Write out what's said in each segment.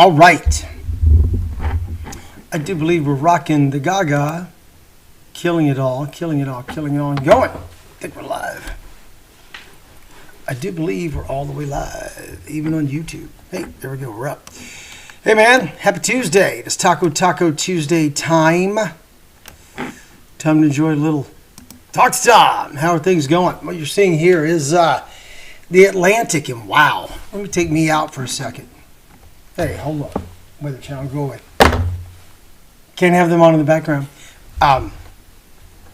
All right. I do believe we're rocking the Gaga. Killing it all, and going. I think we're live. I do believe we're all the way live, even on YouTube. Hey, there we go, we're up. Hey man, happy Tuesday. It's Taco Tuesday time. Time to enjoy a little Talk to Tom. How are things going? What you're seeing here is the Atlantic, and wow. Let me take me out for a second. Hey, hold on. Weather channel, go away. Can't have them on in the background. I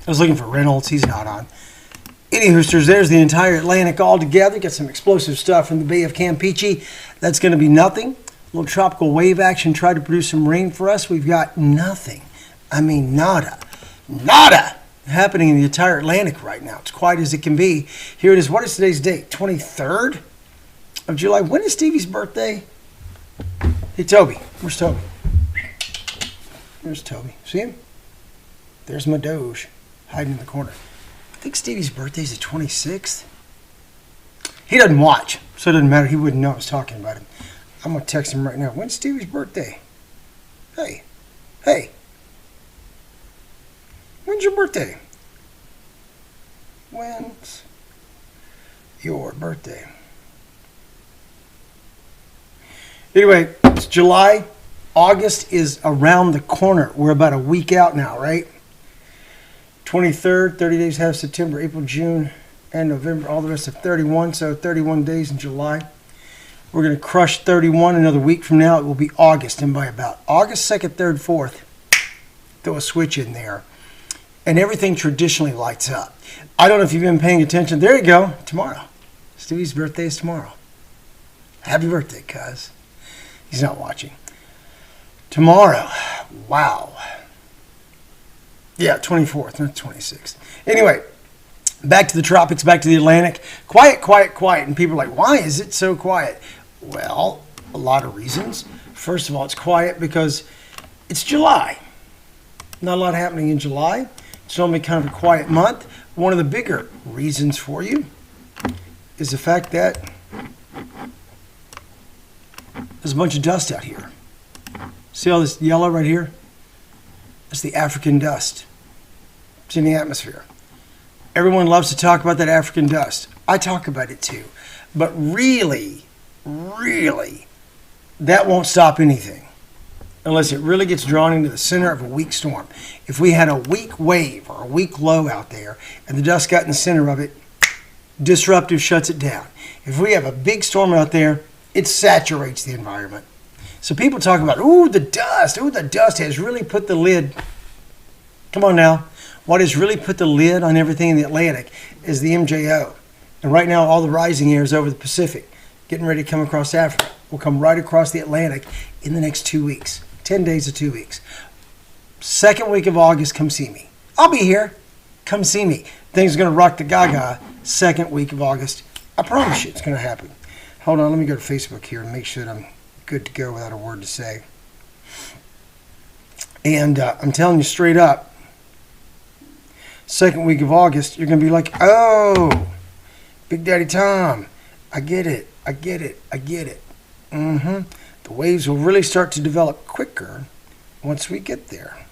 was looking for Reynolds. He's not on. Any hoosters, there's the entire Atlantic all together. Got some explosive stuff from the Bay of Campeche. That's going to be nothing. A little tropical wave action tried to produce some rain for us. We've got nothing. I mean, nada happening in the entire Atlantic right now. It's quiet as it can be. Here it is. What is today's date? 23rd of July. When is Stevie's birthday? Hey, Toby. Where's Toby? There's Toby. See him? There's my Doge hiding in the corner. I think Stevie's birthday is the 26th. He doesn't watch, so it doesn't matter. He wouldn't know I was talking about him. I'm going to text him right now. When's Stevie's birthday? Hey. When's your birthday? When's your birthday? Anyway, it's July. August is around the corner. We're about a week out now, right? 23rd, 30 days have September, April, June, and November. All the rest of 31, so 31 days in July. We're going to crush 31 another week from now. It will be August, and by about August 2nd, 3rd, 4th, throw a switch in there. And everything traditionally lights up. I don't know if you've been paying attention. There you go. Tomorrow. Stevie's birthday is tomorrow. Happy birthday, cuz. He's not watching. Tomorrow. Wow. Yeah, 24th, not 26th. Anyway, back to the tropics, back to the Atlantic. Quiet. And people are like, why is it so quiet? Well, a lot of reasons. First of all, it's quiet because it's July. Not a lot happening in July. It's normally kind of a quiet month. One of the bigger reasons for you is the fact that there's a bunch of dust out here. See all this yellow right here? That's the African dust. It's in the atmosphere. Everyone loves to talk about that African dust. I talk about it too. But really, that won't stop anything unless it really gets drawn into the center of a weak storm. If we had a weak wave or a weak low out there and the dust got in the center of it, disruptive shuts it down. If we have a big storm out there, it saturates the environment. So people talk about, the dust has really put the lid. Come on now. What has really put the lid on everything in the Atlantic is the MJO. And right now, all the rising air is over the Pacific, getting ready to come across Africa. We'll come right across the Atlantic in the next 2 weeks. 10 days to 2 weeks. Second week of August, come see me. I'll be here. Come see me. Things are going to rock the Gaga second week of August. I promise you it's going to happen. Hold on, let me go to Facebook here and make sure that I'm good to go without a word to say. And I'm telling you straight up, second week of August, you're going to be like, oh, Big Daddy Tom, I get it. The waves will really start to develop quicker once we get there.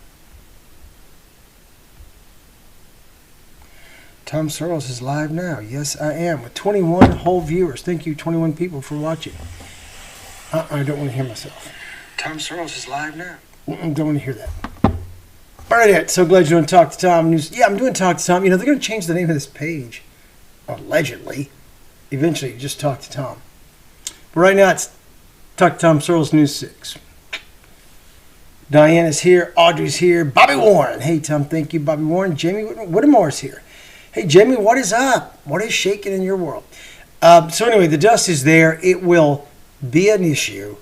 Tom Searles is live now. Yes, I am. With 21 whole viewers. Thank you, 21 people, for watching. I don't want to hear myself. Tom Searles is live now. Don't want to hear that. All right, Ed. So glad you're doing Talk to Tom News. Yeah, I'm doing Talk to Tom. They're going to change the name of this page. Allegedly. Eventually, just Talk to Tom. But right now, it's Talk to Tom Searles News 6. Diana's here. Audrey's here. Bobby Warren. Hey, Tom. Thank you, Bobby Warren. Jamie Whittemore's here. Hey, Jamie, what is up? What is shaking in your world? So anyway, the dust is there. It will be an issue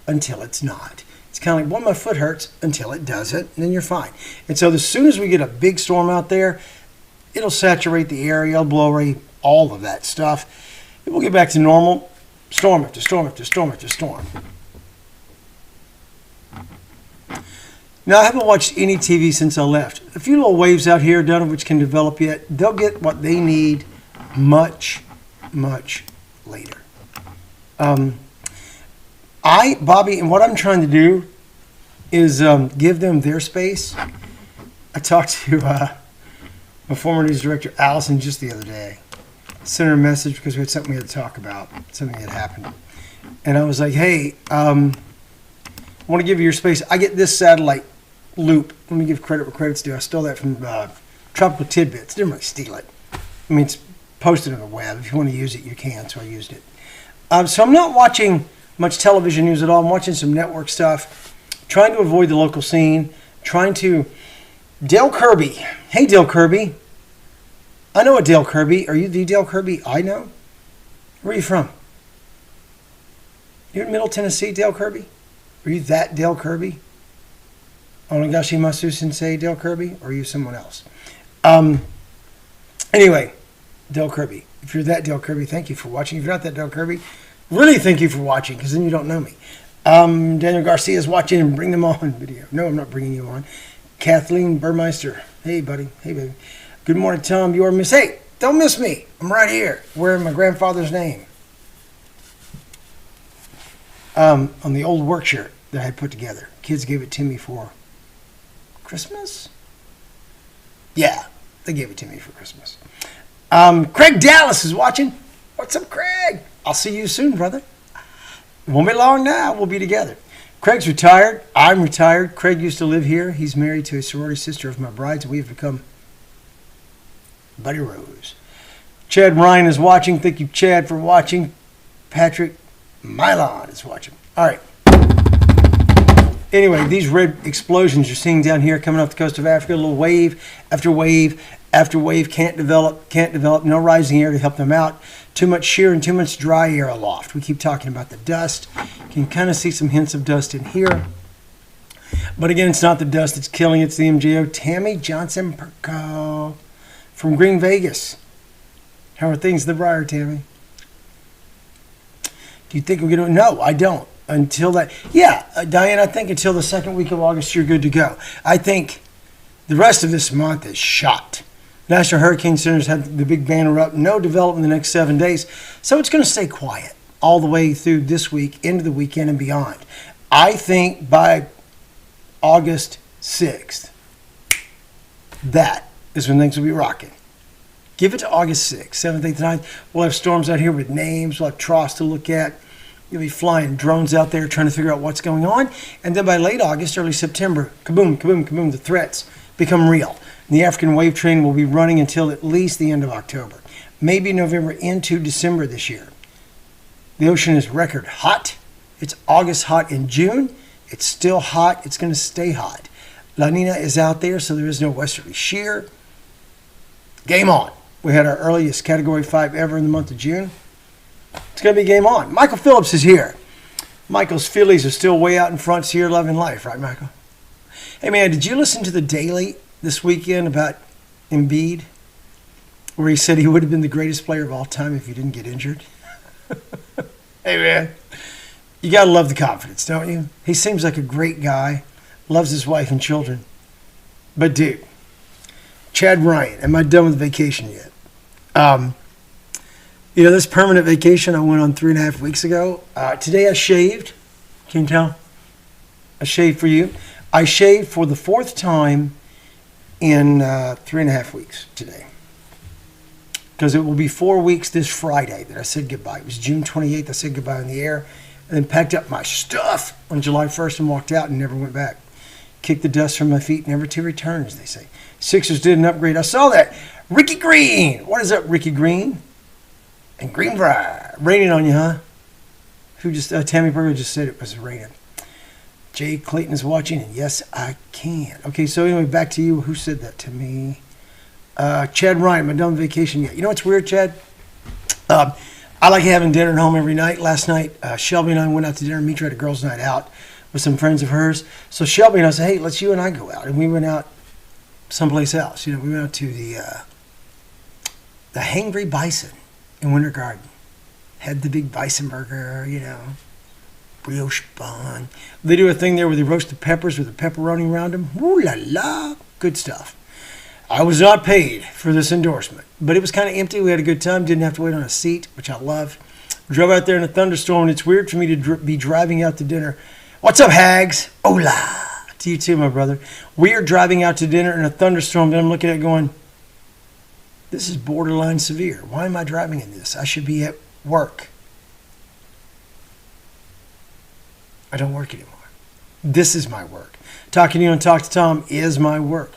until it's not. It's kind of like, well, my foot hurts until it doesn't, and then you're fine. And so as soon as we get a big storm out there, it'll saturate the area, it'll blow away all of that stuff. And we'll get back to normal, storm after storm after storm after storm. Now, I haven't watched any TV since I left. A few little waves out here, none of which can develop yet. They'll get what they need much, much later. Bobby, and what I'm trying to do is give them their space. I talked to my former news director, Allison, just the other day. Sent her a message because we had something we had to talk about, something that happened. And I was like, hey, I want to give you your space. I get this satellite loop. Let me give credit where credit's due. I stole that from Tropical Tidbits. Didn't really steal it. I mean, it's posted on the web. If you want to use it, you can, so I used it. So I'm not watching much television news at all. I'm watching some network stuff, trying to avoid the local scene, trying to... Dale Kirby. Hey, Dale Kirby. I know a Dale Kirby. Are you the Dale Kirby I know? Where are you from? You're in Middle Tennessee, Dale Kirby? Are you that Dale Kirby? Onagashi Sensei Dale Kirby? Or are you someone else? Anyway, Dale Kirby. If you're that Dale Kirby, thank you for watching. If you're not that Dale Kirby, really thank you for watching, because then you don't know me. Daniel Garcia is watching, and bring them on video. No, I'm not bringing you on. Kathleen Burmeister. Hey, buddy. Hey, baby. Good morning, Tom. You are miss. Hey, don't miss me. I'm right here, wearing my grandfather's name. On the old work shirt that I had put together. Kids gave it to me for Christmas? Yeah, they gave it to me for Christmas. Craig Dallas is watching. What's up, Craig? I'll see you soon, brother. It won't be long now. We'll be together. Craig's retired. I'm retired. Craig used to live here. He's married to a sorority sister of my bride's. We have become Buddy Rose. Chad Ryan is watching. Thank you, Chad, for watching. Patrick Milan is watching. All right. Anyway, these red explosions you're seeing down here coming off the coast of Africa, a little wave after wave after wave, can't develop, no rising air to help them out. Too much shear and too much dry air aloft. We keep talking about the dust. You can kind of see some hints of dust in here. But again, it's not the dust that's killing, it's the MJO. Tammy Johnson Perko from Green Vegas. How are things in the Briar, Tammy? Do you think we're going to? No, I don't. Until that, yeah, Diane, I think until the second week of August, you're good to go. I think the rest of this month is shot. National Hurricane Center's had the big banner up, no development in the next 7 days. So it's going to stay quiet all the way through this week, into the weekend and beyond. I think by August 6th, that is when things will be rocking. Give it to August 6th, 7th, 8th, 9th. We'll have storms out here with names. We'll have troughs to look at. You'll be flying drones out there trying to figure out what's going on. And then by late August, early September, kaboom, kaboom, kaboom, the threats become real. And the African wave train will be running until at least the end of October. Maybe November into December this year. The ocean is record hot. It's August hot in June. It's still hot. It's going to stay hot. La Nina is out there, so there is no westerly shear. Game on. We had our earliest Category 5 ever in the month of June. It's going to be game on. Michael Phillips is here. Michael's Phillies are still way out in front here, loving life. Right, Michael? Hey, man, did you listen to the Daily this weekend about Embiid, where he said he would have been the greatest player of all time if he didn't get injured? Hey, man, you got to love the confidence, don't you? He seems like a great guy, loves his wife and children. But, dude, Chad Ryan, am I done with vacation yet? You know, this permanent vacation I went on 3.5 weeks ago. Today I shaved. Can you tell? I shaved for you. I shaved for the 4th time in 3.5 weeks today. Because it will be 4 weeks this Friday that I said goodbye. It was June 28th. I said goodbye on the air. And then packed up my stuff on July 1st and walked out and never went back. Kicked the dust from my feet, never to return, as they say. Sixers did an upgrade. I saw that. Ricky Green. What is up, Ricky Green? And Greenbrier. Raining on you, huh? Who just, Tammy Berger just said it was raining. Jay Clayton is watching, and yes, I can. Okay, so anyway, back to you. Who said that to me? Chad Ryan, am I done on vacation yet? You know what's weird, Chad? I like having dinner at home every night. Last night, Shelby and I went out to dinner. Mitra had a girls' night out with some friends of hers. So Shelby and I said, hey, let's you and I go out. And we went out someplace else. You know, we went out to the Hangry Bison in Winter Garden. Had the big bison burger, you know, brioche bun. They do a thing there where they roast the peppers with the pepperoni around them. Ooh la la, good stuff. I was not paid for this endorsement, but it was kind of empty. We had a good time. Didn't have to wait on a seat, which I love. Drove out there in a thunderstorm, and it's weird for me to be driving out to dinner. What's up, Hags? Hola. To you too, my brother. We are driving out to dinner in a thunderstorm, and I'm looking at it going, this is borderline severe. Why am I driving in this? I should be at work. I don't work anymore. This is my work. Talking to you on Talk to Tom is my work.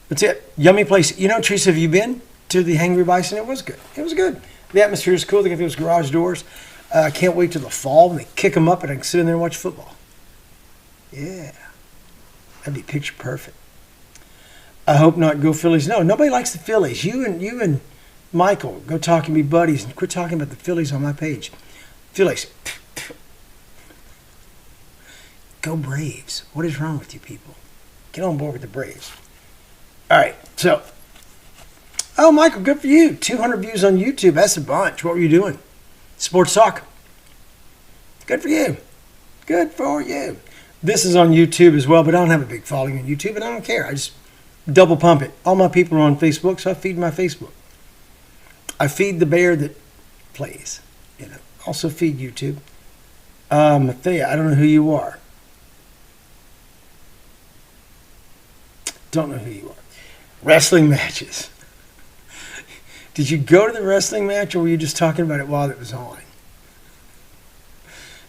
That's it. Yummy place. You know, Teresa, have you been to the Hangry Bison? It was good. It was good. The atmosphere is cool. They got those garage doors. I can't wait till the fall when they kick them up and I can sit in there and watch football. Yeah. That'd be picture perfect. I hope not. Go Phillies. No, nobody likes the Phillies. You and Michael, go talk and be buddies and quit talking about the Phillies on my page. Phillies. Go Braves. What is wrong with you people? Get on board with the Braves. All right, so. Oh, Michael, good for you. 200 views on YouTube. That's a bunch. What were you doing? Sports talk. Good for you. Good for you. This is on YouTube as well, but I don't have a big following on YouTube, and I don't care. I just double pump it. All my people are on Facebook, so I feed my Facebook. I feed the bear that plays. You know, also feed YouTube. Mathea, I don't know who you are. Don't know who you are. Wrestling matches. Did you go to the wrestling match, or were you just talking about it while it was on?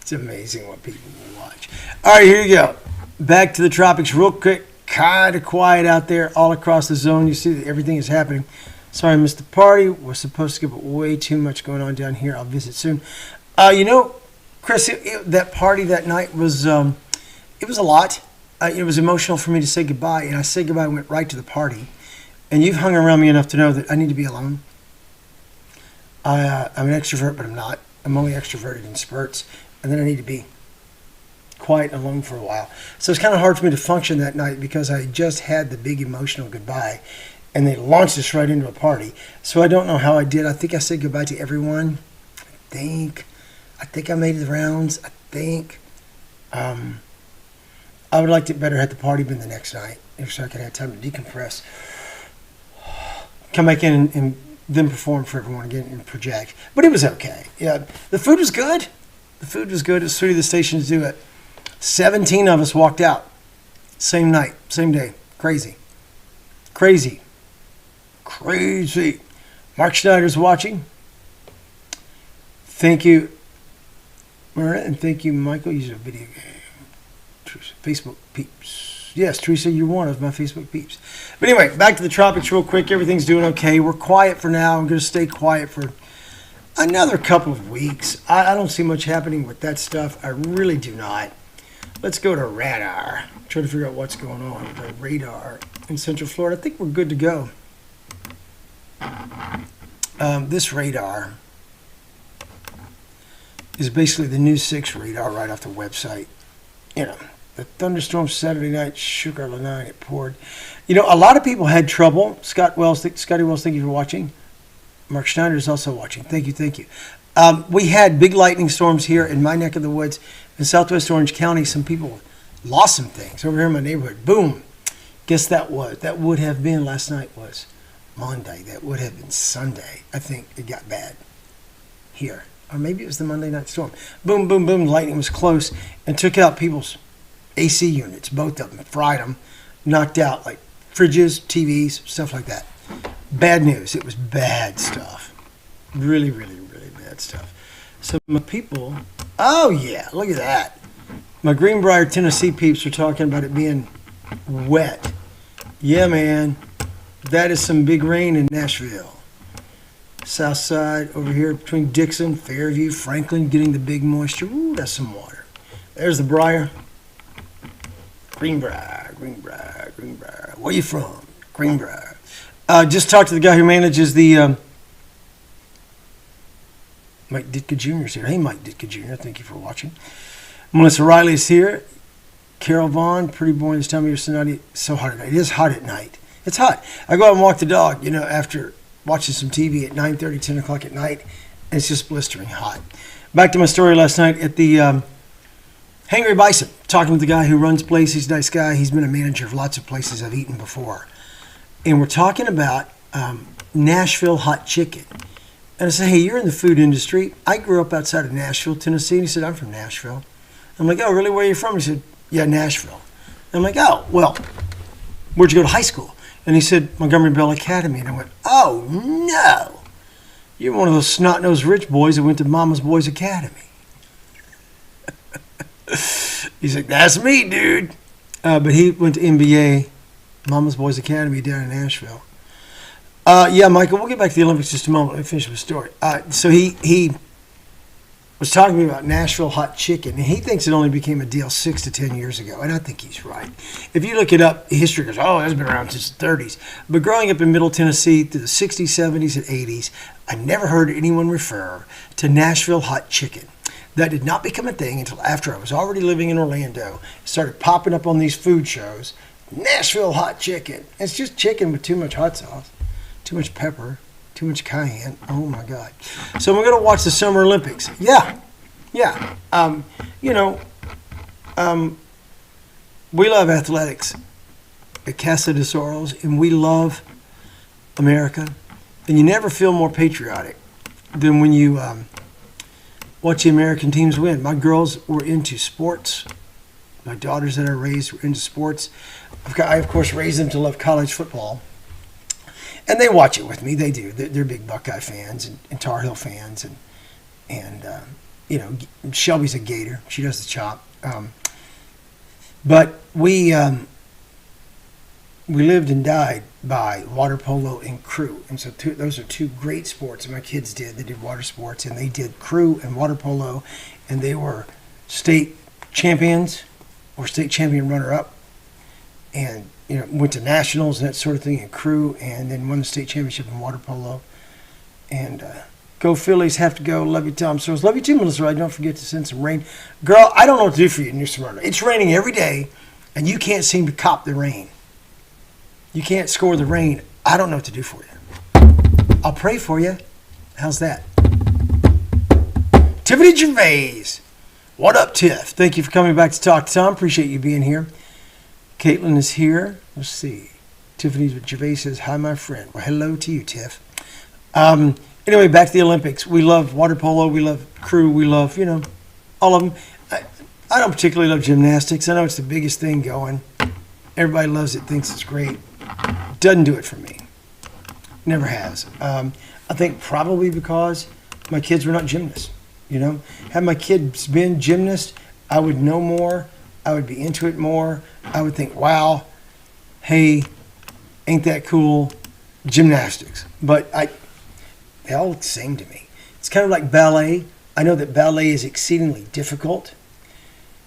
It's amazing what people will watch. All right, here you go. Back to the tropics real quick. Kind of quiet out there all across the zone. You see that everything is happening. Sorry I missed the party. We're supposed to get way too much going on down here. I'll visit soon. You know, Chris, that party that night was, it was a lot. It was emotional for me to say goodbye, and I said goodbye and went right to the party. And you've hung around me enough to know that I need to be alone. I'm an extrovert, but I'm not. I'm only extroverted in spurts. And then I need to be quiet and alone for a while. So it's kind of hard for me to function that night because I just had the big emotional goodbye. And they launched us right into a party. So I don't know how I did. I think I said goodbye to everyone. I think I made the rounds. I think. I would like to better had the party been the next night, so I could have time to decompress. Come back in and then perform for everyone again and project. But it was okay. Yeah, the food was good. The food was good. It was sweet of the station to do it. 17 of us walked out. Same night, same day. Crazy. Crazy. Crazy. Mark Schneider's watching. Thank you, Maria, and thank you, Michael. Use a video game. Facebook peeps. Yes, Teresa, you're one of my Facebook peeps. But anyway, back to the tropics real quick. Everything's doing okay. We're quiet for now. I'm going to stay quiet for another couple of weeks. I don't see much happening with that stuff. I really do not. Let's go to radar. Try to figure out what's going on with the radar in Central Florida. I think we're good to go. This radar is basically the News 6 radar right off the website. You know, the thunderstorm Saturday night shook our lanai. It poured. You know, a lot of people had trouble. Scotty Wells, thank you for watching. Mark Schneider is also watching. Thank you. We had big lightning storms here in my neck of the woods in southwest Orange County. Some people lost some things over here in my neighborhood. Boom. Guess that would have been, last night was Monday. That would have been Sunday. I think it got bad here. Or maybe it was the Monday night storm. Boom, boom, boom. Lightning was close and took out people's AC units, both of them, fried them, knocked out like fridges, TVs, stuff like that. Bad news. It was bad stuff. Really, really, really bad stuff. So my people, oh yeah, look at that. My Greenbrier, Tennessee peeps are talking about it being wet. Yeah, man. That is some big rain in Nashville. South side over here between Dixon, Fairview, Franklin, getting the big moisture. Ooh, that's some water. There's the Briar. Greenbrier. Where you from? Greenbrier. Just talked to the guy who manages the Mike Ditka Jr. is here. Hey, Mike Ditka Jr., thank you for watching. Melissa Riley is here. Carol Vaughn, pretty boring this time of year, so hot at night. It is hot at night. It's hot. I go out and walk the dog, you know, after watching some TV at 9:30, 10 o'clock at night, and it's just blistering hot. Back to my story last night at the Hangry Bison, talking to the guy who runs place. He's a nice guy. He's been a manager of lots of places I've eaten before. And we're talking about Nashville hot chicken. And I said, hey, you're in the food industry. I grew up outside of Nashville, Tennessee. And he said, I'm from Nashville. I'm like, oh, really? Where are you from? He said, yeah, Nashville. I'm like, oh, well, where'd you go to high school? And he said, Montgomery Bell Academy. And I went, oh, no. You're one of those snot-nosed rich boys that went to Mama's Boys Academy. He's like, that's me, dude. But he went to MBA, Mama's Boys Academy down in Nashville. Yeah, Michael, we'll get back to the Olympics in just a moment. Let me finish the story. So he was talking to me about Nashville hot chicken, and he thinks it only became a deal 6 to 10 years ago, and I think he's right. If you look it up, history goes, oh, that's been around since the 30s. But growing up in Middle Tennessee through the 60s, 70s, and 80s, I never heard anyone refer to Nashville hot chicken. That did not become a thing until after I was already living in Orlando. It started popping up on these food shows. Nashville hot chicken. It's just chicken with too much hot sauce, too much pepper, too much cayenne. Oh my God. So we're going to watch the Summer Olympics. Yeah. We love athletics at Casa de Soros, and we love America. And you never feel more patriotic than when you watch the American teams win. My girls were into sports. My daughters that I raised were into sports. I, of course, raised them to love college football. And they watch it with me. They do. They're big Buckeye fans and Tar Heel fans. And Shelby's a Gator. She does the chop. But we lived and died by water polo and crew. And so those are two great sports that my kids did. They did water sports, and they did crew and water polo. And they were state champions or state champion runner-up. And went to nationals and that sort of thing in crew, and then won the state championship in water polo. And go Phillies, have to go. Love you, Tom Soros. Love you too, Melissa Wright. Don't forget to send some rain. Girl, I don't know what to do for you in New Smyrna. It's raining every day, and you can't seem to cop the rain. You can't score the rain. I don't know what to do for you. I'll pray for you. How's that? Tiffany Gervais. What up, Tiff? Thank you for coming back to Talk to Tom. Appreciate you being here. Caitlin is here. Let's see. Tiffany Gervais says, hi, my friend. Well, hello to you, Tiff. Anyway, back to the Olympics. We love water polo. We love crew. We love, all of them. I don't particularly love gymnastics. I know it's the biggest thing going. Everybody loves it, thinks it's great. Doesn't do it for me. Never has. I think probably because my kids were not gymnasts. Had my kids been gymnasts, I would know more. I would be into it more. I would think, wow, hey, ain't that cool? Gymnastics. But they all look the same to me. It's kind of like ballet. I know that ballet is exceedingly difficult.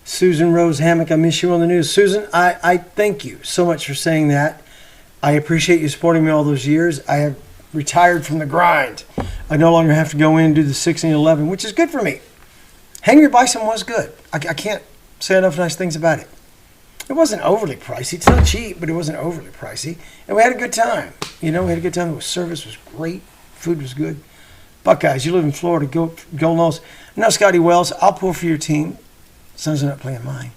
Susan Rose Hammock, I miss you on the news. Susan, I thank you so much for saying that. I appreciate you supporting me all those years. I have retired from the grind. I no longer have to go in and do the 6 and 11, which is good for me. Hang Your Bison was good. I can't say enough nice things about it. It wasn't overly pricey. It's not cheap, but it wasn't overly pricey. And we had a good time. We had a good time. The service was great. Food was good. Buckeyes, you live in Florida. Go Noles. Now, Scotty Wells, I'll pull for your team. Suns are not playing mine.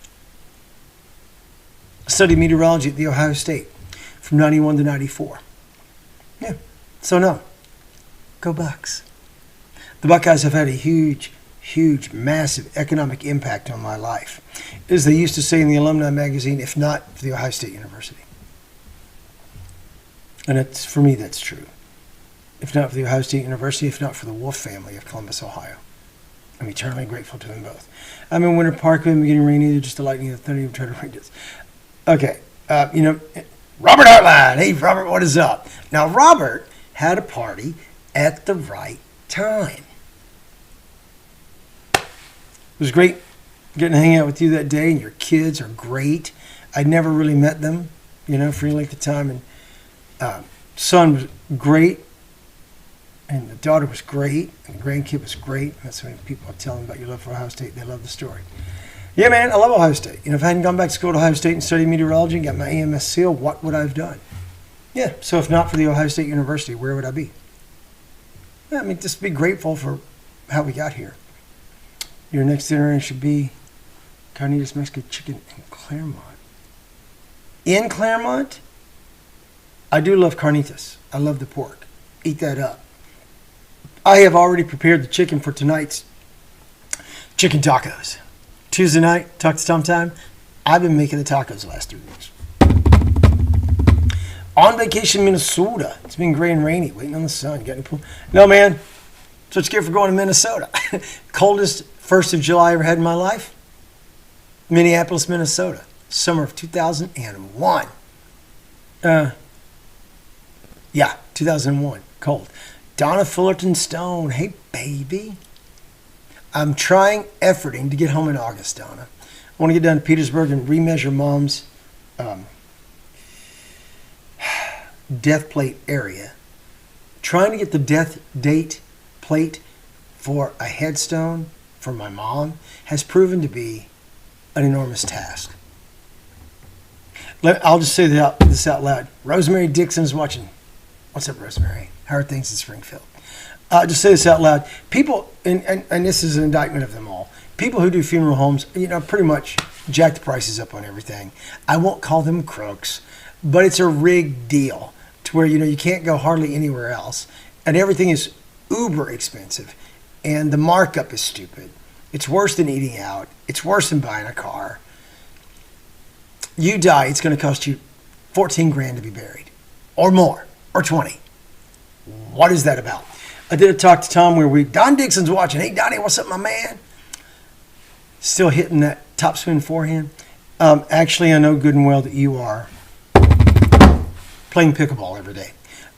I studied meteorology at The Ohio State from 91 to 94. Yeah. So, no. Go Bucks. The Buckeyes have had a huge, massive economic impact on my life. As they used to say in the alumni magazine, if not for The Ohio State University. And for me, that's true. If not for The Ohio State University, if not for the Wolf family of Columbus, Ohio. I'm eternally grateful to them both. I'm in Winter Park. We haven't been getting rain either, just the lightning and the thunder. Even try to rain this. Okay. Robert Hartline. Hey, Robert, what is up? Now, Robert had a party at the right time. It was great getting to hang out with you that day, and your kids are great. I'd never really met them, for any length of time. And son was great, and the daughter was great, and the grandkid was great. That's when people are telling about your love for Ohio State. They love the story. Yeah, man, I love Ohio State. If I hadn't gone back to school to Ohio State and studied meteorology and got my AMS seal, what would I have done? Yeah, so if not for the Ohio State University, where would I be? Yeah, just be grateful for how we got here. Your next dinner should be carnitas Mexican chicken in Claremont. In Claremont? I do love carnitas. I love the pork. Eat that up. I have already prepared the chicken for tonight's chicken tacos. Tuesday night, Talk to Tom time. I've been making the tacos the last 3 weeks. On vacation in Minnesota. It's been gray and rainy, waiting on the sun. Got any pool? No, man. That's what you get for going to Minnesota. Coldest 1st of July I ever had in my life. Minneapolis, Minnesota. Summer of 2001. Yeah, 2001. Cold. Donna Fullerton Stone. Hey, baby. I'm efforting to get home in August, Donna. I want to get down to Petersburg and remeasure Mom's death plate area. Trying to get the death date plate for a headstone for my mom has proven to be an enormous task. I'll just say this out loud. Rosemary Dixon is watching. What's up, Rosemary? How are things in Springfield? Just say this out loud. People, and this is an indictment of them all, people who do funeral homes, pretty much jack the prices up on everything. I won't call them crooks, but it's a rigged deal to where, you can't go hardly anywhere else. And everything is uber expensive. And the markup is stupid. It's worse than eating out. It's worse than buying a car. You die, it's going to cost you 14 grand to be buried. Or more. Or 20. What is that about? I did a Talk to Tom where Don Dixon's watching. Hey, Donnie, what's up, my man? Still hitting that topspin forehand. Actually, I know good and well that you are playing pickleball every day.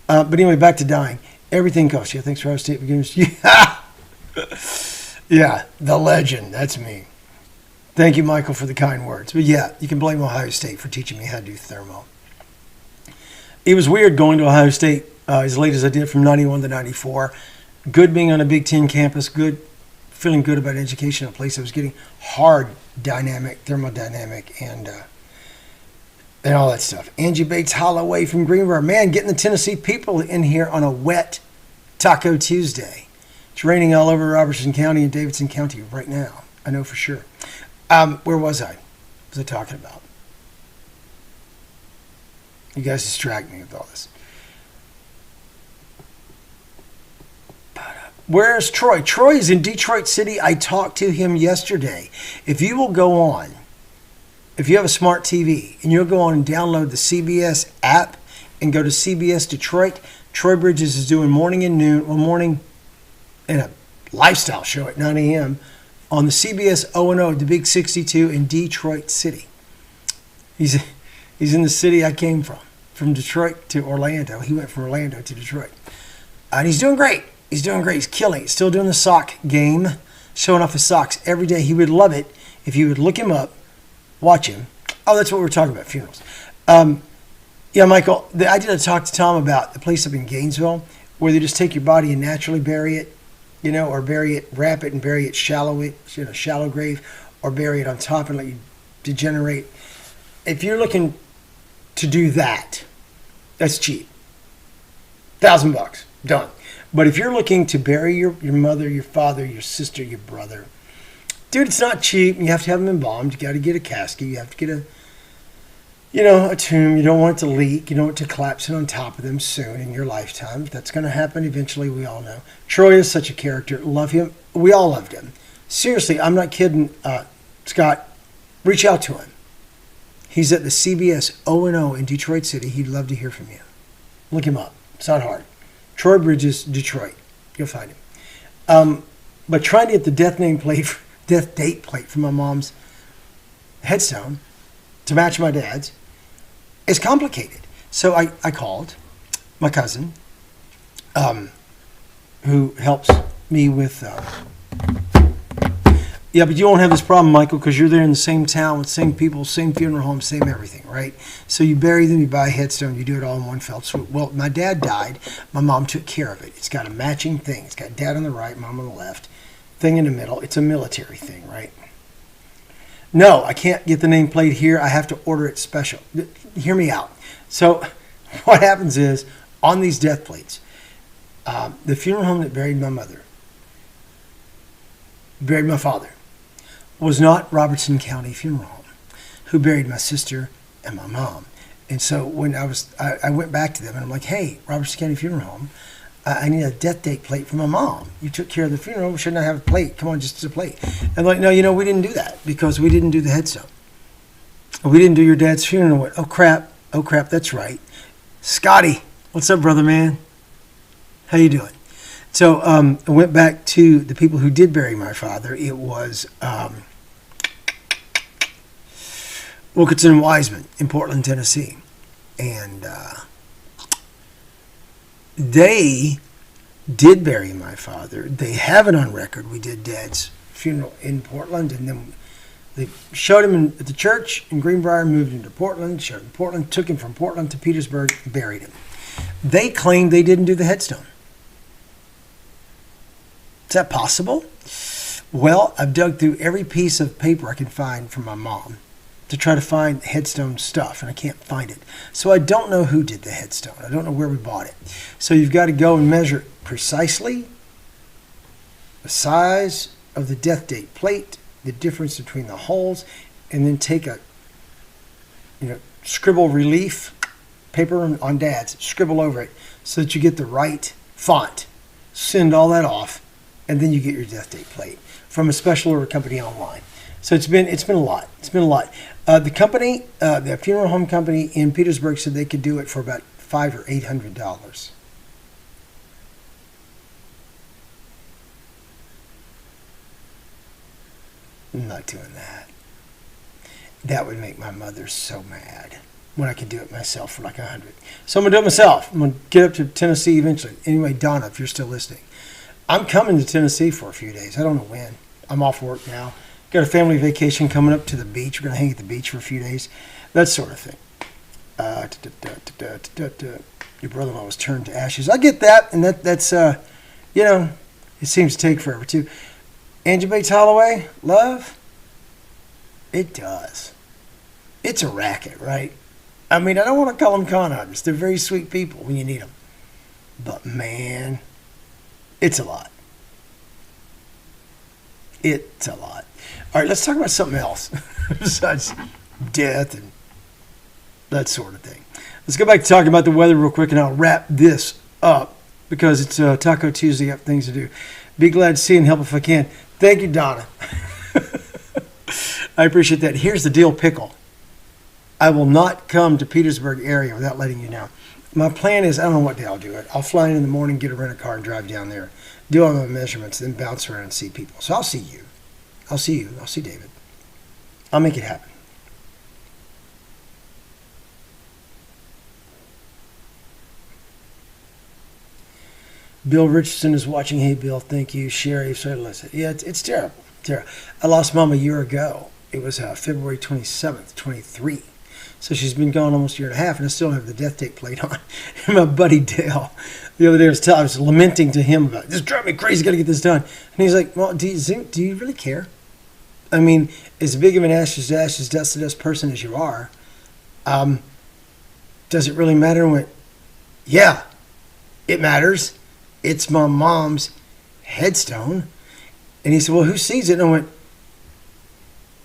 But anyway, back to dying. Everything costs you. Thanks for Ohio State beginners. Yeah, the legend. That's me. Thank you, Michael, for the kind words. But yeah, you can blame Ohio State for teaching me how to do thermo. It was weird going to Ohio State as late as I did from 91 to 94. Good being on a Big Ten campus. Good, feeling good about education in a place that was getting hard thermodynamic, and all that stuff. Angie Bates Holloway from Greenbrier. Man, getting the Tennessee people in here on a wet Taco Tuesday. It's raining all over Robertson County and Davidson County right now. I know for sure. Where was I? What was I talking about? You guys distract me with all this. Where's Troy? Troy is in Detroit City. I talked to him yesterday. If you will go on, if you have a smart TV, and you'll go on and download the CBS app and go to CBS Detroit, Troy Bridges is doing morning and noon, morning and a lifestyle show at 9 a.m. on the CBS O&O, the Big 62 in Detroit City. He's in the city I came from Detroit to Orlando. He went from Orlando to Detroit. And he's doing great. He's doing great. He's killing it. Still doing the sock game, showing off his socks every day. He would love it if you would look him up, watch him. Oh, that's what we were talking about, funerals. Yeah, Michael, I did a Talk to Tom about the place up in Gainesville where they just take your body and naturally bury it, or bury it, wrap it and bury it shallow grave, or bury it on top and let you degenerate. If you're looking to do that, that's cheap. $1,000, done. But if you're looking to bury your mother, your father, your sister, your brother, dude, it's not cheap. You have to have them embalmed. You got to get a casket. You have to get a tomb. You don't want it to leak. You don't want it to collapse in on top of them soon in your lifetime. That's going to happen eventually, we all know. Troy is such a character. Love him. We all loved him. Seriously, I'm not kidding. Scott, reach out to him. He's at the CBS O&O in Detroit City. He'd love to hear from you. Look him up. It's not hard. Troy Bridges, Detroit. You'll find him. But trying to get the death date plate for my mom's headstone to match my dad's is complicated. So I called my cousin, who helps me with... Yeah, but you won't have this problem, Michael, because you're there in the same town with same people, same funeral home, same everything, right? So you bury them, you buy a headstone, you do it all in one fell swoop. Well, my dad died. My mom took care of it. It's got a matching thing. It's got dad on the right, mom on the left, thing in the middle. It's a military thing, right? No, I can't get the nameplate here. I have to order it special. Hear me out. So what happens is, on these death plates, the funeral home that buried my mother, buried my father, was not Robertson County Funeral Home, who buried my sister and my mom. And so when I went back to them and I'm like, hey, Robertson County Funeral Home, I need a death date plate for my mom. You took care of the funeral. Shouldn't I have a plate? Come on, just a plate. And like, no, we didn't do that because we didn't do the headstone. We didn't do your dad's funeral. Oh, crap. Oh, crap. That's right. Scotty, what's up, brother, man? How you doing? So I went back to the people who did bury my father. It was Wilkinson and Wiseman in Portland, Tennessee. And they did bury my father. They have it on record. We did Dad's funeral in Portland, and then they showed him at the church in Greenbrier, moved him to Portland, showed him in Portland, took him from Portland to Petersburg, buried him. They claimed they didn't do the headstone. Is that possible? Well, I've dug through every piece of paper I can find from my mom to try to find headstone stuff, and I can't find it. So I don't know who did the headstone. I don't know where we bought it. So you've got to go and measure precisely the size of the death date plate, the difference between the holes, and then take a scribble relief paper on Dad's, scribble over it so that you get the right font. Send all that off, and then you get your death date plate from a special order company online. So it's been a lot. It's been a lot. The company, the funeral home company in Petersburg, said they could do it for about $500 or $800. I'm not doing that. That would make my mother so mad when I could do it myself for like $100. So I'm gonna do it myself. I'm gonna get up to Tennessee eventually. Anyway, Donna, if you're still listening, I'm coming to Tennessee for a few days. I don't know when. I'm off work now. Got a family vacation coming up to the beach. We're going to hang at the beach for a few days. That sort of thing. Your brother-in-law was turned to ashes. I get that, and that's it seems to take forever, too. Angie Bates Holloway, love? It does. It's a racket, right? I mean, I don't want to call them con artists. They're very sweet people when you need them. But, man, it's a lot. It's a lot. All right, let's talk about something else besides death and that sort of thing. Let's go back to talking about the weather real quick, and I'll wrap this up because it's Taco Tuesday. I have things to do. Be glad to see and help if I can. Thank you, Donna. I appreciate that. Here's the deal, pickle. I will not come to Petersburg area without letting you know. My plan is, I don't know what day I'll do it. I'll fly in the morning, get a rent-a-car, and drive down there, do all my measurements, then bounce around and see people. So I'll see you. I'll see you. I'll see David. I'll make it happen. Bill Richardson is watching. Hey, Bill, thank you. Sherry, sorry to listen. Yeah, it's terrible. Terrible. I lost Mom a year ago. It was February 27th, 23. So she's been gone almost a year and a half, and I still have the death date plate on. And my buddy Dale, the other day, I was lamenting to him about, this drives me crazy, got to get this done. And he's like, well, do you really care? I mean, as big of an ashes to ashes, dust to dust person as you are, does it really matter? I went, yeah, it matters. It's my mom's headstone. And he said, well, who sees it? And I went,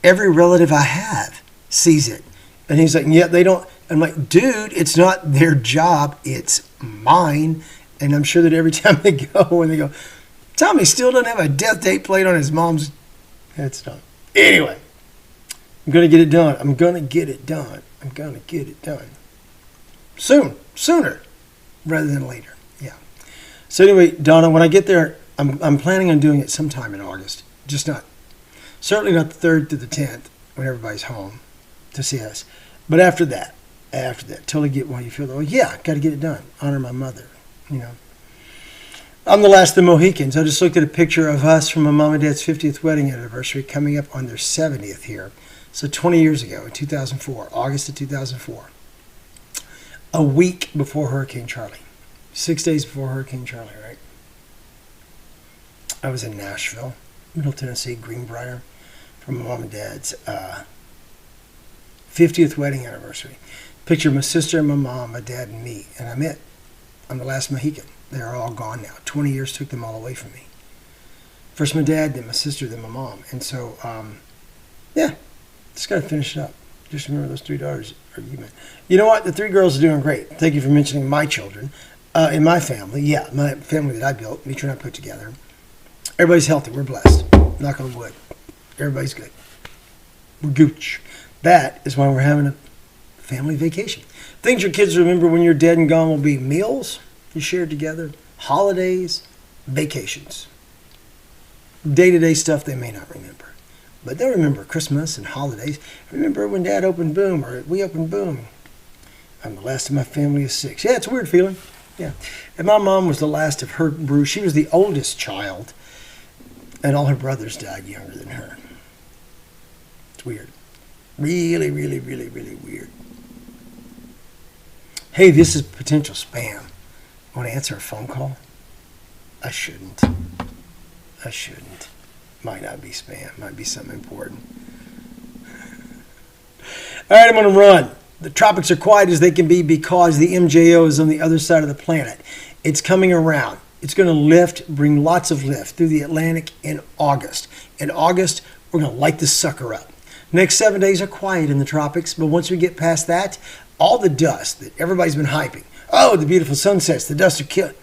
every relative I have sees it. And he's like, yeah, they don't. I'm like, dude, it's not their job. It's mine. And I'm sure that every time they go, and they go, Tommy still doesn't have a death date plate on his mom's headstone. Anyway, I'm going to get it done. I'm going to get it done. I'm going to get it done. Sooner rather than later. Yeah. So anyway, Donna, when I get there, I'm planning on doing it sometime in August. Certainly not the 3rd to the 10th when everybody's home to see us. But after that, totally get why you feel, oh yeah, got to get it done. Honor my mother, I'm the last of the Mohicans. I just looked at a picture of us from my mom and dad's 50th wedding anniversary coming up on their 70th here. So 20 years ago, in 2004, August of 2004. A week before Hurricane Charlie. 6 days before Hurricane Charlie, right? I was in Nashville, Middle Tennessee, Greenbrier, for my mom and dad's 50th wedding anniversary. Picture my sister and my mom, my dad and me, and I'm it. I'm the last Mohican. They're all gone now. 20 years took them all away from me. First my dad, then my sister, then my mom. And so, yeah, just got to finish it up. Just remember those 3 daughters are human. You know what? The 3 girls are doing great. Thank you for mentioning my children. In my family, yeah, my family that I built, Mitra and I put together, everybody's healthy. We're blessed. Knock on wood. Everybody's good. We're gooch. That is why we're having a family vacation. Things your kids remember when you're dead and gone will be meals you shared together, holidays, vacations. Day-to-day stuff they may not remember. But they'll remember Christmas and holidays. Remember when Dad opened Boom, or we opened Boom. I'm the last of my family of 6. Yeah, it's a weird feeling. Yeah. And my mom was the last of her brood. She was the oldest child, and all her brothers died younger than her. It's weird. Really, really, really, really weird. Hey, this is potential spam. Want to answer a phone call? I shouldn't. Might not be spam. Might be something important. All right, I'm going to run. The tropics are quiet as they can be because the MJO is on the other side of the planet. It's coming around. It's going to lift, bring lots of lift through the Atlantic in August. In August, we're going to light this sucker up. Next 7 days are quiet in the tropics, but once we get past that, all the dust that everybody's been hyping, oh, the beautiful sunsets, the dust are killed,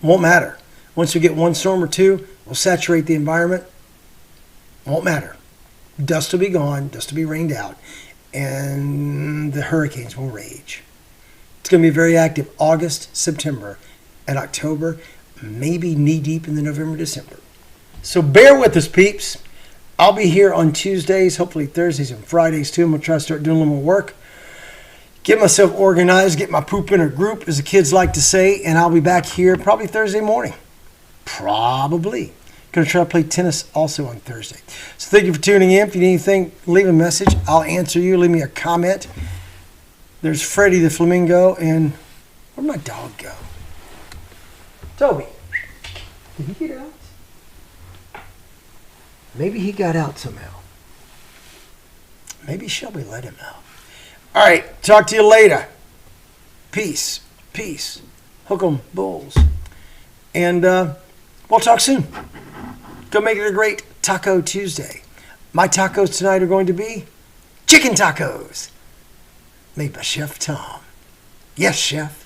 won't matter. Once we get one storm or two, we'll saturate the environment. Won't matter. Dust will be gone, dust will be rained out, and the hurricanes will rage. It's going to be very active August, September, and October, maybe knee-deep in the November, December. So bear with us, peeps. I'll be here on Tuesdays, hopefully Thursdays and Fridays too. I'm going to try to start doing a little more work. Get myself organized, get my poop in a group, as the kids like to say, and I'll be back here probably Thursday morning. Probably. Going to try to play tennis also on Thursday. So thank you for tuning in. If you need anything, leave a message. I'll answer you. Leave me a comment. There's Freddie the Flamingo, and where'd my dog go? Toby. Did he get out? Maybe he got out somehow. Maybe Shelby let him out. All right. Talk to you later. Peace. Peace. Hook 'em, bulls. And we'll talk soon. Go make it a great Taco Tuesday. My tacos tonight are going to be chicken tacos made by Chef Tom. Yes, Chef.